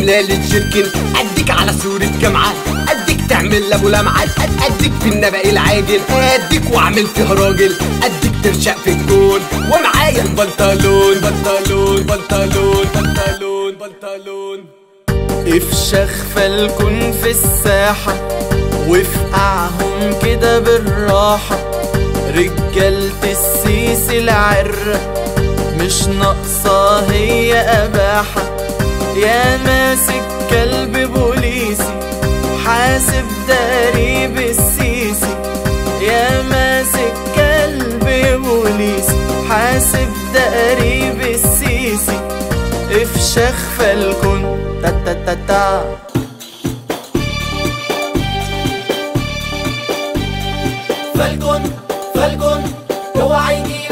عملنا للجركن، اديك على صورة جامعة، اديك تعمل لابو لمعة، اديك في النبأ العاجل، اديك واعمل فيها راجل، اديك ترشق في الكون ومعايا البنطلون. بنطلون بنطلون بنطلون بنطلون. افشخ فالكون في الساحة وافقعهم كده بالراحة، رجالة السيسي العرة مش ناقصة هي أباحة. يا ماسك كلب بوليسي حاسب داري بالسيسي، يا ماسك كلب بوليسي حاسب داري بالسيسي. افشخ فالكون تا تا تا تا. فالكون فالكون اوعى يجي